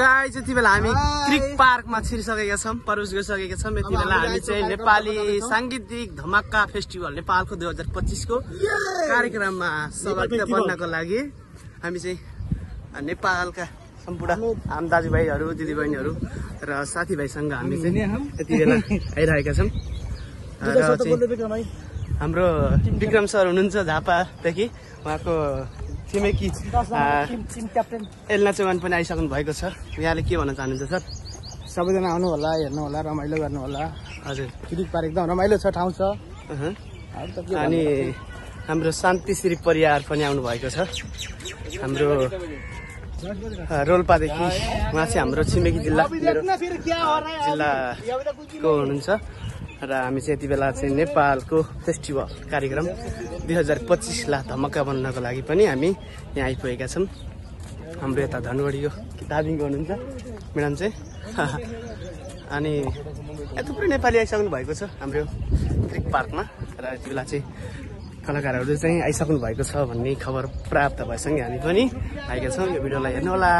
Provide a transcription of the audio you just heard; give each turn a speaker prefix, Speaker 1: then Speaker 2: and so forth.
Speaker 1: Guys यति बेला हामी क्रिक पार्कमा छिरिसकेका छौं, प्रवेश गरिसकेका छौं। यति बेला हामी चाहिँ नेपाली सांगीतिक धमाका फेस्टिभल नेपालको 2025 को कार्यक्रममा सहभागी बन्नको लागि हामी चाहिँ नेपालका सम्पूर्ण आम दाजुभाइहरू दिदीबहिनीहरू र साथीभाइसँग हामी चाहिँ यति बेला आइरहेका छौं। र चाहिँ हाम्रो विक्रम सर हुनुहुन्छ झापादेखि, उहाँको छिमेकी एल्ना चौहान पनि आइसक्नु भएको छ। यहाँले के भन्न चाहनुहुन्छ सर?
Speaker 2: सबैजना आउनु होला, हेर्नु होला, रमाइलो गर्नु होला।
Speaker 1: हजुर,
Speaker 2: क्रिक पार्क एकदम रमाइलो छ, ठाउँ छ।
Speaker 1: अनि हाम्रो शान्तिश्री परियार पनि आउनु भएको छ, हाम्रो रोल्पादेखि। उहाँ चाहिँ हाम्रो छिमेकी जिल्लाको हुनुहुन्छ र हामी चाहिँ यति बेला चाहिँ नेपालको फेस्टिभल कार्यक्रम 2025 ला धमक्का बन्नको लागि पनि हामी यहाँ आइपुगेका छौँ। हाम्रो यता धनगढीको दार्जिलिङको हुनुहुन्छ म्याडम चाहिँ। अनि यहाँ थुप्रै नेपाली आइसक्नु भएको छ हाम्रो क्रिक पार्कमा र यति बेला चाहिँ कलाकारहरू चाहिँ आइसक्नु भएको छ भन्ने खबर प्राप्त भएसँगै हामी पनि आएका छौँ। यो भिडियोलाई हेर्नुहोला।